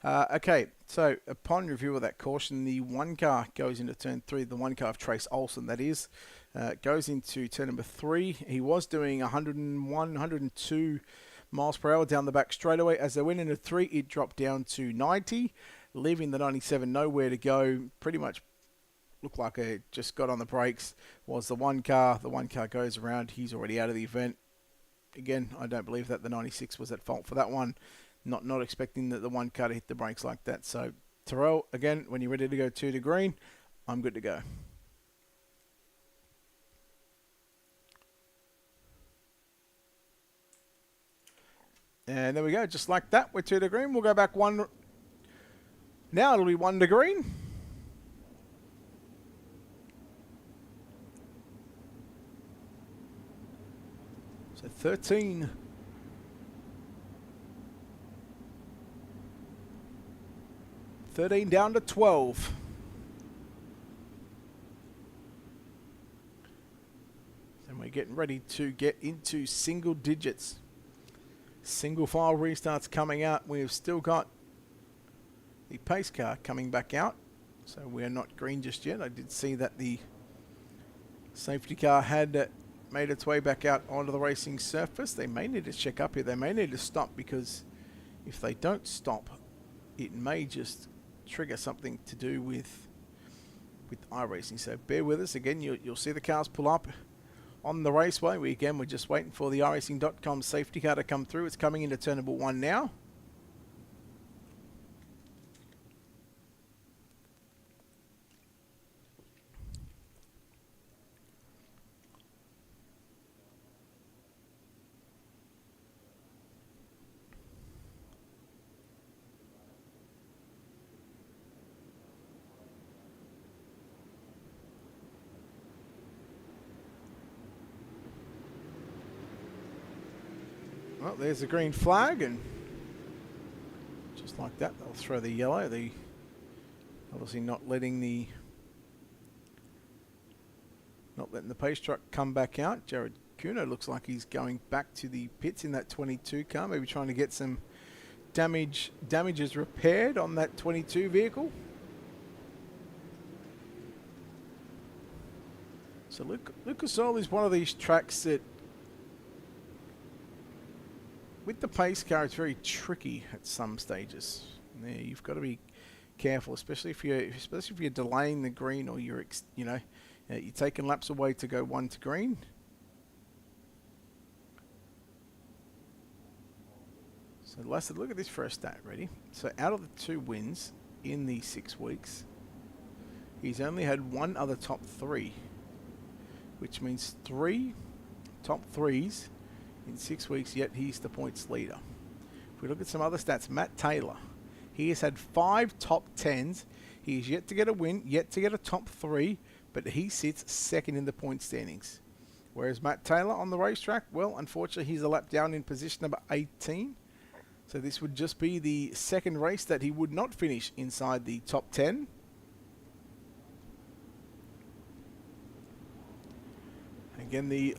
Okay, so upon review of that caution, the 1 car goes into turn 3. The 1 car of Trace Olsen, that is, goes into turn number 3. He was doing 101, 102 miles per hour down the back straightaway. As they went into 3, it dropped down to 90, leaving the 97 nowhere to go. Pretty much looked like it just got on the brakes. Was the 1 car. The 1 car goes around. He's already out of the event. Again, I don't believe that the 96 was at fault for that one. Not expecting that the 1 car to hit the brakes like that. So, Terrell, again, when you're ready to go 2 to green, I'm good to go. And there we go. Just like that, we're 2 to green. We'll go back 1. Now it'll be 1 to green. So 13. Down to 12. And we're getting ready to get into single digits. Single file restarts coming out. We've still got the pace car coming back out. So we're not green just yet. I did see that the safety car had made its way back out onto the racing surface. They may need to check up here. They may need to stop, because if they don't stop, it may just trigger something to do with iRacing. So bear with us. Again, you'll see the cars pull up on the raceway. We're just waiting for the iRacing.com safety car to come through. It's coming into turn number 1 now. Well, there's the green flag, and just like that, they'll throw the yellow. The obviously not letting the pace truck come back out. Jared Kuno looks like he's going back to the pits in that 22 car, maybe trying to get some damages repaired on that 22 vehicle. So Lucas Oil is one of these tracks that, with the pace car, it's very tricky at some stages. Yeah, you've got to be careful, especially if you're delaying the green, or you're taking laps away to go 1 to green. So Lassard, look at this first stat. Ready? So out of the 2 wins in the 6 weeks, he's only had 1 other top 3, which means 3 top 3s in 6 weeks, yet he's the points leader. If we look at some other stats, Matt Taylor, he has had 5 top 10s. He is yet to get a win, yet to get a top 3, but he sits 2nd in the point standings. Whereas Matt Taylor on the racetrack, well, unfortunately, he's a lap down in position number 18. So this would just be the 2nd race that he would not finish inside the top 10. Again, the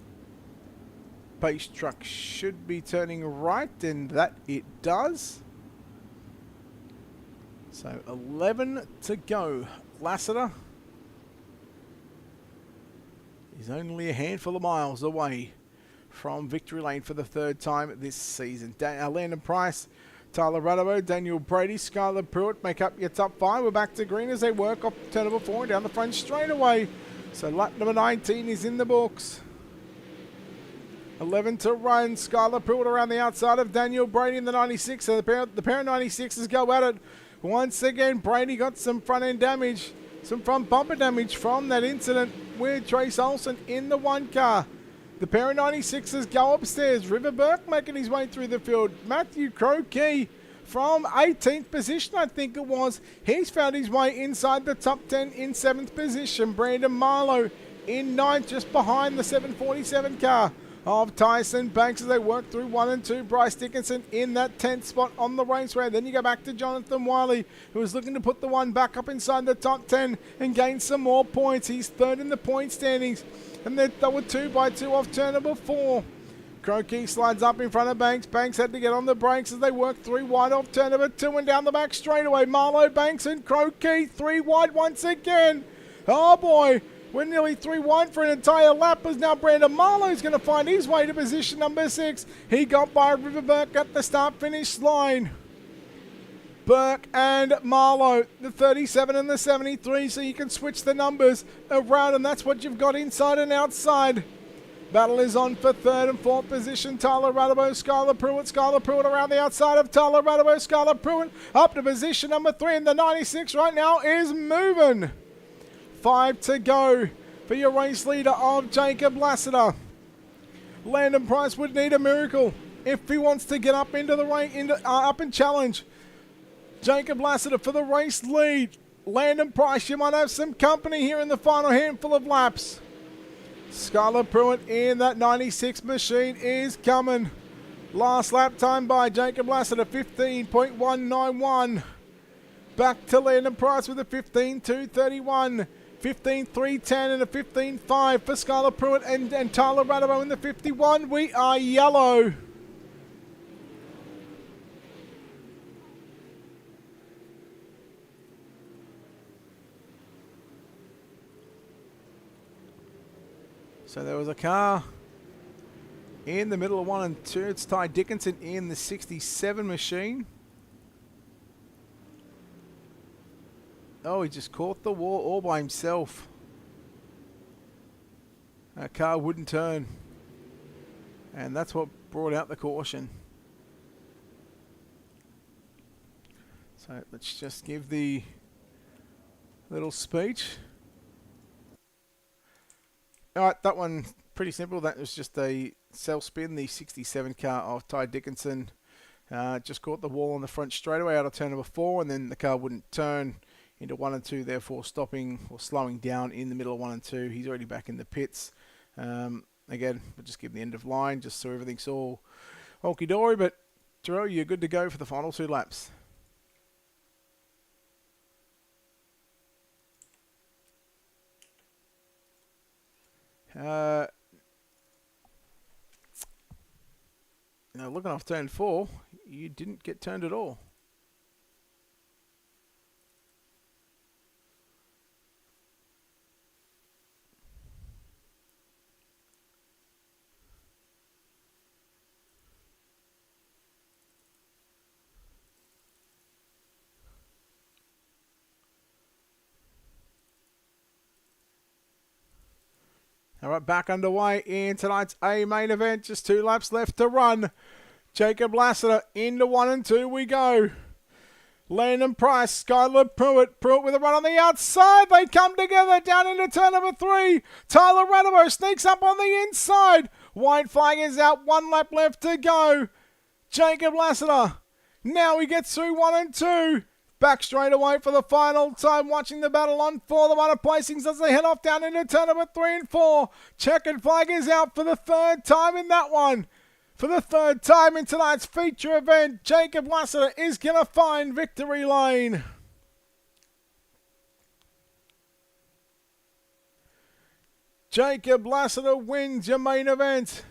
pace truck should be turning right, and that it does. So 11 to go. Lassiter is only a handful of miles away from victory lane for the 3rd time this season. Landon Price, Tyler Rudabo, Daniel Brady, Skylar Pruitt make up your top 5. We're back to green as they work off turn number 4 and down the front straightaway. So lap number 19 is in the books. 11 to run. Skylar Pruitt around the outside of Daniel Brady in the 96. So the pair of 96s go at it. Once again, Brady got some front end damage, some front bumper damage from that incident with Trace Olsen in the 1 car. The pair of 96s go upstairs. River Burke making his way through the field. Matthew Crokey from 18th position, I think it was. He's found his way inside the top 10 in 7th position. Brandon Marlowe in 9th, just behind the 747 car of Tyson Banks as they work through 1 and 2. Bryce Dickinson in that 10th spot on the raceway. Then you go back to Jonathan Wiley, who is looking to put the 1 back up inside the top 10 and gain some more points. He's 3rd in the point standings, and they were 2 by 2 off turn number 4. Crokey slides up in front of Banks. Banks had to get on the brakes as they work 3 wide off turn number 2 and down the back straightaway. Marlowe, Banks and Crokey 3 wide once again. Oh boy, we're nearly 3 wide for an entire lap, as now Brandon Marlowe's going to find his way to position number 6. He got by River Burke at the start-finish line. Burke and Marlowe, the 37 and the 73, so you can switch the numbers around, and that's what you've got inside and outside. Battle is on for 3rd and 4th position. Tyler Rudabo, Skylar Pruitt. Skylar Pruitt around the outside of Tyler Rudabo. Skylar Pruitt up to position number 3, and the 96 right now is moving. 5 to go for your race leader of Jacob Lassiter. Landon Price would need a miracle if he wants to get up into the race, up and challenge Jacob Lassiter for the race lead. Landon Price, you might have some company here in the final handful of laps. Skylar Pruitt in that 96 machine is coming. Last lap time by Jacob Lassiter, 15.191. Back to Landon Price with a 15.231. 15.310 and a 15.5 for Skylar Pruitt and Tyler Rudabo in the 51. We are yellow. So there was a car in the middle of 1 and 2. It's Ty Dickinson in the 67 machine. Oh, he just caught the wall all by himself. That car wouldn't turn. And that's what brought out the caution. So let's just give the little speech. Alright, that one pretty simple. That was just a self-spin, the 67 car of Ty Dickinson. Just caught the wall on the front straightaway out of turn number 4, and then the car wouldn't turn into 1 and 2, therefore stopping or slowing down in the middle of 1 and 2. He's already back in the pits. Again, we'll just give the end of line just so everything's all okie-dory, but Terrell, you're good to go for the final 2 laps. Now looking off turn 4, you didn't get turned at all. All right, back underway in tonight's A main event. Just 2 laps left to run. Jacob Lassiter into 1 and 2 we go. Landon Price, Skylar Pruitt with a run on the outside. They come together down into turn number 3. Tyler Radamo sneaks up on the inside. White flag is out. 1 lap left to go. Jacob Lassiter. Now he gets through 1 and 2. Back straight away for the final time, watching the battle on for the minor placings as they head off down into turn number 3 and 4. Checkered flag is out for the 3rd time in that one. For the 3rd time in tonight's feature event, Jacob Lassiter is going to find victory lane. Jacob Lassiter wins your main event.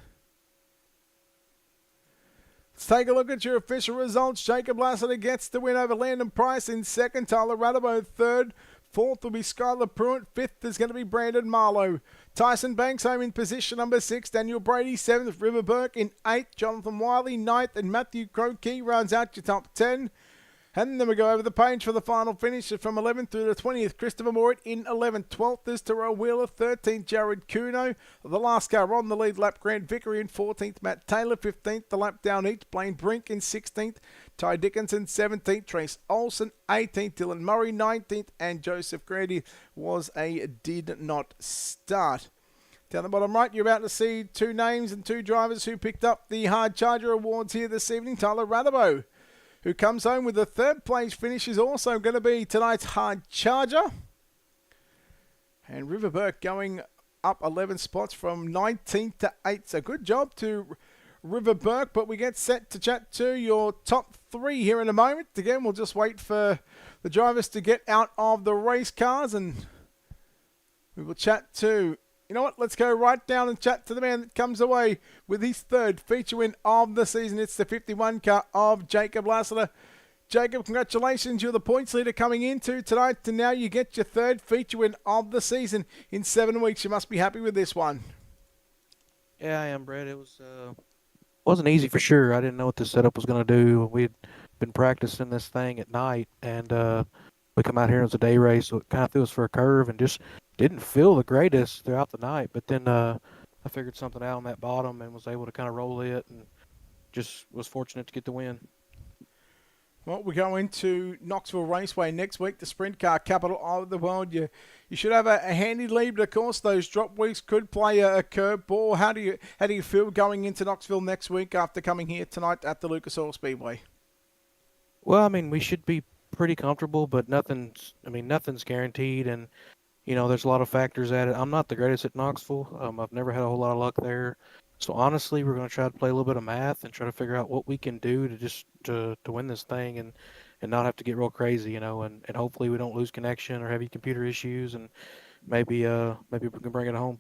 Let's take a look at your official results. Jacob Lassiter gets the win over Landon Price in 2nd. Tyler Radabo 3rd. 4th will be Skylar Pruitt. 5th is going to be Brandon Marlowe. Tyson Banks home in position number 6. Daniel Brady 7th. River Burke in 8th. Jonathan Wiley 9th. And Matthew Crokey rounds out your top 10. And then we go over the page for the final finish from 11th through to 20th. Christopher Morit in 11th. 12th is Terrell Wheeler. 13th, Jared Kuno. The last car on the lead lap, Grant Vickery in 14th. Matt Taylor 15th. The lap down each, Blaine Brink in 16th. Ty Dickinson 17th. Trace Olsen 18th. Dylan Murray 19th. And Joseph Grady was a did not start. Down the bottom right, you're about to see 2 names and 2 drivers who picked up the Hard Charger Awards here this evening. Tyler Radabo, who comes home with the 3rd place finish, is also going to be tonight's Hard Charger. And River Burke going up 11 spots from 19th to 8th. So good job to River Burke, but we get set to chat to your top 3 here in a moment. Again, we'll just wait for the drivers to get out of the race cars and we will chat to... You know what? Let's go right down and chat to the man that comes away with his 3rd feature win of the season. It's the 51 car of Jacob Lassiter. Jacob, congratulations. You're the points leader coming into tonight, and now you get your 3rd feature win of the season in 7 weeks. You must be happy with this one. Yeah, I am, Brett. It wasn't easy for sure. I didn't know what this setup was going to do. We'd been practicing this thing at night, and we come out here and it was a day race, so it kind of threw us for a curve and just didn't feel the greatest throughout the night. But then I figured something out on that bottom and was able to kind of roll it and just was fortunate to get the win. Well, we go into Knoxville Raceway next week, the sprint car capital of the world. You should have a handy lead, but of course those drop weeks could play a curveball. How do you feel going into Knoxville next week after coming here tonight at the Lucas Oil Speedway? Well, I mean, we should be pretty comfortable, but nothing's guaranteed, and you know, there's a lot of factors at it. I'm not the greatest at Knoxville. I've never had a whole lot of luck there. So honestly, we're going to try to play a little bit of math and try to figure out what we can do to win this thing and not have to get real crazy, you know, and hopefully we don't lose connection or heavy computer issues, and maybe we can bring it home.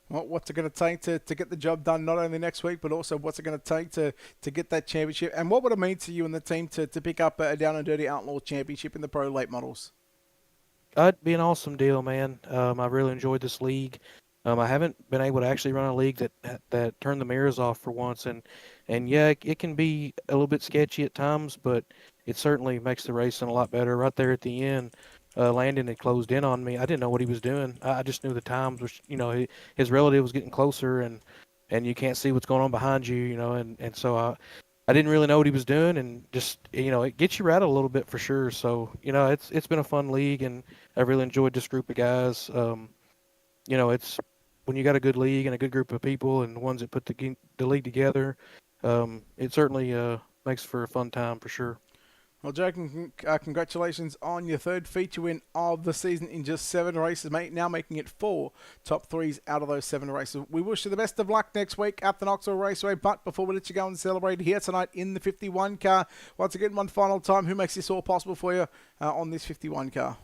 Well, what's it going to take to get the job done not only next week, but also what's it going to take to get that championship? And what would it mean to you and the team to pick up a Down and Dirty Outlaw championship in the Pro Late Models? It'd be an awesome deal, man. I really enjoyed this league. I haven't been able to actually run a league that turned the mirrors off for once, and yeah, it can be a little bit sketchy at times, but it certainly makes the racing a lot better. Right there at the end, Landon had closed in on me. I didn't know what he was doing. I just knew the times, which his relative was getting closer, and you can't see what's going on behind you, and so I didn't really know what he was doing, and just it gets you rattled a little bit for sure. So it's been a fun league, and I really enjoyed this group of guys. It's when you got a good league and a good group of people and the ones that put the league together, it certainly makes for a fun time for sure. Well, Joe, congratulations on your third feature win of the season in just 7 races, mate. Now making it 4 top 3s out of those 7 races. We wish you the best of luck next week at the Knoxville Raceway. But before we let you go and celebrate here tonight in the 51 car, once again, one final time, who makes this all possible for you on this 51 car?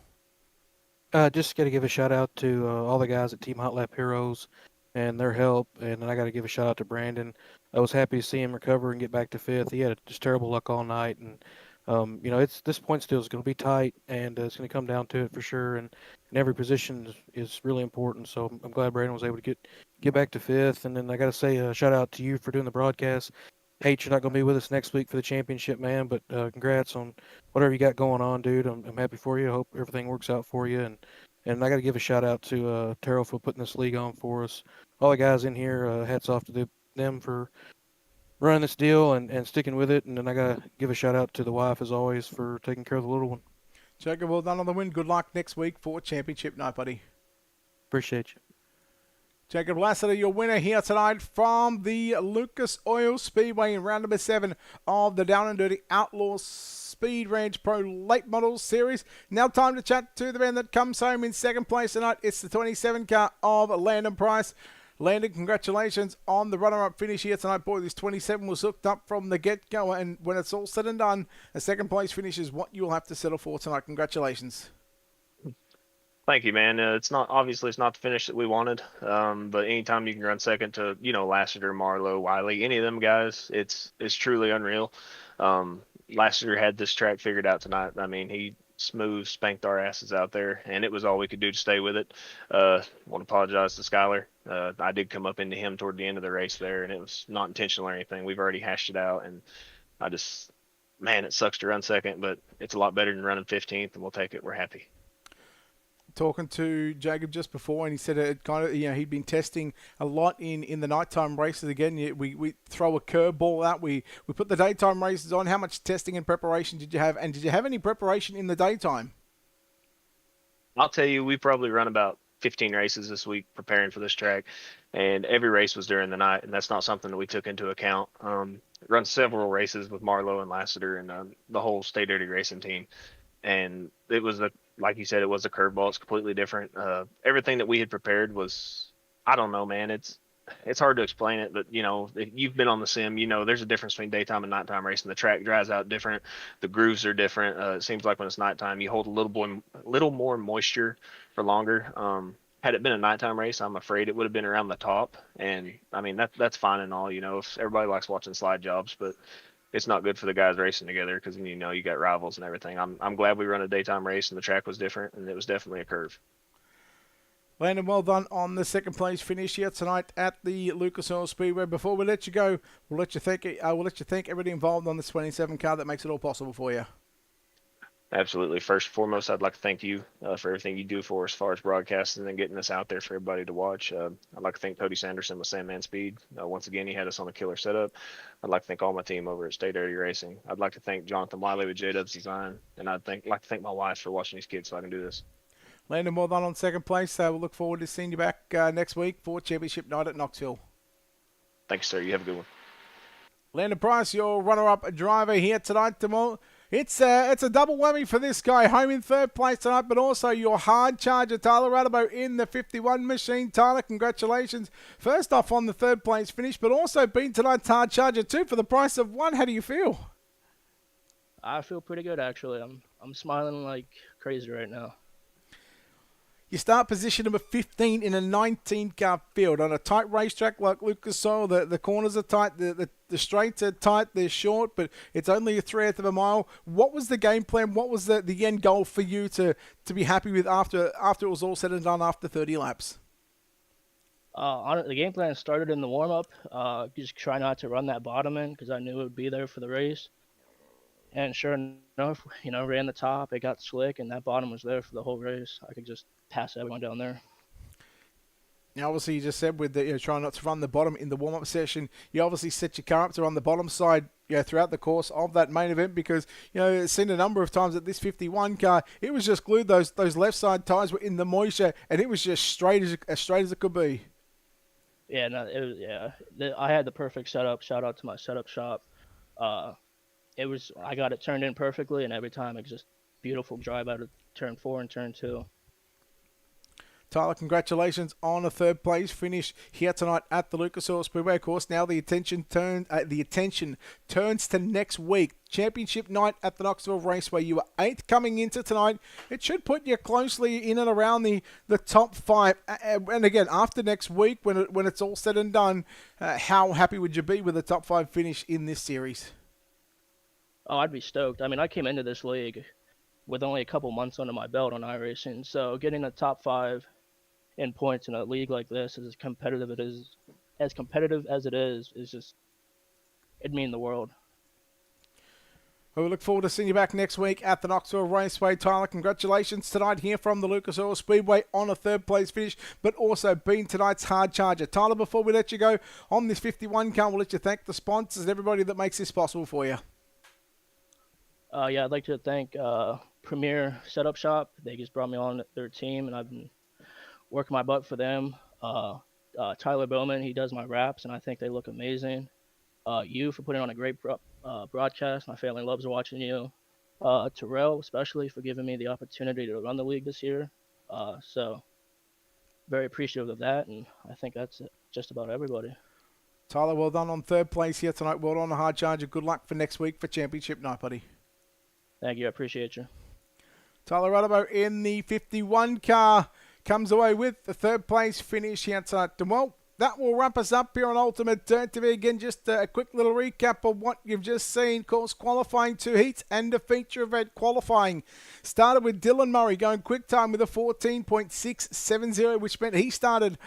Just got to give a shout out to all the guys at Team Hot Lap Heroes and their help, and I got to give a shout out to Brandon. I was happy to see him recover and get back to 5th. He had just terrible luck all night, and this point still is going to be tight, and it's going to come down to it for sure. And every position is really important. So I'm glad Brandon was able to get back to 5th. And then I got to say a shout out to you for doing the broadcast. Hate you're not going to be with us next week for the championship, man. But congrats on whatever you got going on, dude. I'm happy for you. I hope everything works out for you. And I got to give a shout out to Terrell for putting this league on for us. All the guys in here, hats off to them for running this deal and sticking with it. And then I got to give a shout out to the wife, as always, for taking care of the little one. Jacob, well done on the win. Good luck next week for championship night, buddy. Appreciate you. Jacob Lassiter, your winner here tonight from the Lucas Oil Speedway in round number 7 of the Down and Dirty Outlaws Speed Ranch Pro Late Models Series. Now time to chat to the man that comes home in second place tonight. It's the 27 car of Landon Price. Landon, congratulations on the runner-up finish here tonight. Boy, this 27 was hooked up from the get-go, and when it's all said and done, a second-place finish is what you'll have to settle for tonight. Congratulations. Thank you, man. It's not the finish that we wanted, but anytime you can run second to Lassiter, Marlowe, Wiley, any of them guys, it's truly unreal. Lassiter had this track figured out tonight. I mean, he spanked our asses out there, and it was all we could do to stay with it. Want to apologize to Skyler. I did come up into him toward the end of the race there, and it was not intentional or anything. We've already hashed it out, and it sucks to run second, but it's a lot better than running 15th, and we'll take it. We're happy. Talking to Jacob just before, and he said it kind of, he'd been testing a lot in the nighttime races. Again, we throw a curveball out. We put the daytime races on. How much testing and preparation did you have? And did you have any preparation in the daytime? I'll tell you, we probably run about 15 races this week preparing for this track, and every race was during the night, and that's not something that we took into account. Run several races with Marlowe and Lassiter and the whole Stay Dirty Racing team, and it was like you said, it was a curveball. It's completely different. Everything that we had prepared was, I don't know, man. It's hard to explain it, but if you've been on the sim, there's a difference between daytime and nighttime racing. The track dries out different. The grooves are different. It seems like when it's nighttime, you hold a little more moisture for longer. Had it been a nighttime race, I'm afraid it would have been around the top. And I mean, that's fine and all, if everybody likes watching slide jobs, but it's not good for the guys racing together because you got rivals and everything. I'm glad we run a daytime race and the track was different, and it was definitely a curve. Landon, well done on the second place finish here tonight at the Lucas Oil Speedway. Before we let you go, we'll let you thank everybody involved on this 27 car that makes it all possible for you. Absolutely. First and foremost, I'd like to thank you for everything you do for us as far as broadcasting and getting us out there for everybody to watch. I'd like to thank Cody Sanderson with Sandman Speed. Once again, he had us on a killer setup. I'd like to thank all my team over at Stay Dirty Racing. I'd like to thank Jonathan Wiley with J-Dubs Design, and like to thank my wife for watching these kids so I can do this. Landon, well done on second place. We'll look forward to seeing you back next week for championship night at Knoxville. Thanks, sir. You have a good one. Landon Price, your runner-up driver here tonight. It's a double whammy for this guy. Home in third place tonight, but also your hard charger, Tyler Radabo, in the 51 machine. Tyler, congratulations. First off on the third place finish, but also being tonight's hard charger 2 for the price of 1. How do you feel? I feel pretty good, actually. I'm smiling like crazy right now. You start position number 15 in a 19-car field on a tight racetrack like Lucas Oil. The corners are tight, the straights are tight, they're short, but it's only a 1/3 of a mile. What was the game plan? What was the end goal for you to be happy with after it was all said and done after 30 laps? The game plan started in the warm up. Just try not to run that bottom end because I knew it would be there for the race. And sure enough, ran the top. It got slick, and that bottom was there for the whole race. I could just pass everyone down there. Now, obviously, you just said with the trying not to run the bottom in the warm-up session, you obviously set your car up to run the bottom side throughout the course of that main event because, it's seen a number of times that this 51 car, it was just glued. Those left side tires were in the moisture, and it was just straight as it could be. Yeah, no, it was, I had the perfect setup. Shout out to my setup shop. I got it turned in perfectly, and every time it's just beautiful drive out of turn 4 and turn 2. Tyler, congratulations on a third place finish here tonight at the Lucas Oil Speedway. Of course, now the attention turns to next week. Championship night at the Knoxville Raceway. You were 8th coming into tonight. It should put you closely in and around the top 5. And again, after next week, when it's all said and done, how happy would you be with a top 5 finish in this series? Oh, I'd be stoked. I mean, I came into this league with only a couple months under my belt on iRacing, so getting a top 5 in points in a league like this is as competitive as it is just, it'd mean the world. Well, we look forward to seeing you back next week at the Knoxville Raceway. Tyler, congratulations tonight here from the Lucas Oil Speedway on a third place finish, but also being tonight's hard charger. Tyler, before we let you go on this 51 car, we'll let you thank the sponsors and everybody that makes this possible for you. I'd like to thank Premier Setup Shop. They just brought me on their team, and I've been working my butt for them. Tyler Bowman, he does my wraps, and I think they look amazing. You for putting on a great broadcast. My family loves watching you. Terrell, especially, for giving me the opportunity to run the league this year. So very appreciative of that, and I think that's just about everybody. Tyler, well done on third place here tonight. Well done on the hard charger. Good luck for next week for championship night, buddy. Thank you. I appreciate you. Tyler Rudabo in the 51 car comes away with the third place finish here tonight. And well, that will wrap us up here on Ultimate Dirt TV. Again, just a quick little recap of what you've just seen. Of course, qualifying 2 heats and a feature event qualifying. Started with Dylan Murray going quick time with a 14.670, which meant he started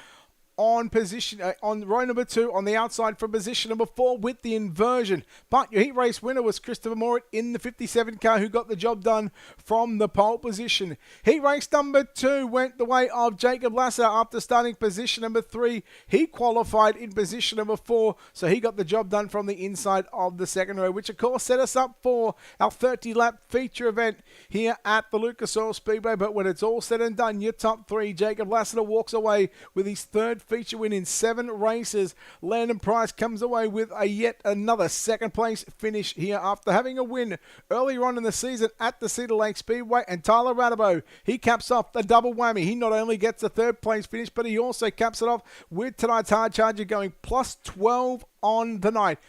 on position on row number 2 on the outside from position number 4 with the inversion. But your heat race winner was Christopher Morit in the 57 car, who got the job done from the pole position. Heat race number 2 went the way of Jacob Lasser after starting position number 3. He qualified in position number 4, so he got the job done from the inside of the second row, which of course set us up for our 30-lap feature event here at the Lucas Oil Speedway. But when it's all said and done, your top 3, Jacob Lasseter walks away with his third feature win in 7 races. Landon Price comes away with a yet another second place finish here after having a win earlier on in the season at the Cedar Lake Speedway. And Tyler Rudabo, he caps off the double whammy. He not only gets the third place finish, but he also caps it off with tonight's hard charger going plus 12 on the night.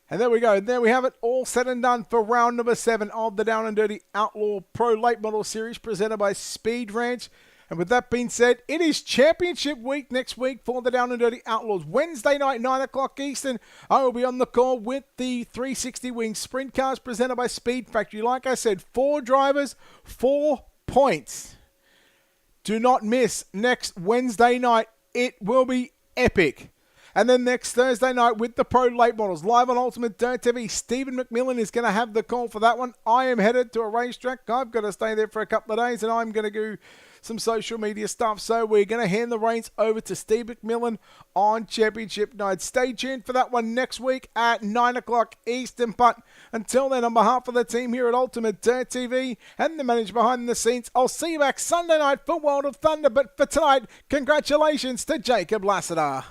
And there we go. There we have it, all said and done for round number 7 of the Down and Dirty Outlaw Pro Late Model Series presented by Speed Ranch. And with that being said, it is championship week next week for the Down and Dirty Outlaws. Wednesday night, 9 o'clock Eastern, I will be on the call with the 360 Wing Sprint Cars presented by Speed Factory. Like I said, 4 drivers, 4 points. Do not miss next Wednesday night. It will be epic. And then next Thursday night with the Pro Late Models, live on Ultimate Dirt TV, Stephen McMillan is going to have the call for that one. I am headed to a racetrack. I've got to stay there for a couple of days, and I'm going to do some social media stuff. So we're going to hand the reins over to Steve McMillan on Championship Night. Stay tuned for that one next week at 9 o'clock Eastern. But until then, on behalf of the team here at Ultimate Dirt TV and the manager behind the scenes, I'll see you back Sunday night for World of Thunder. But for tonight, congratulations to Jacob Lasseter.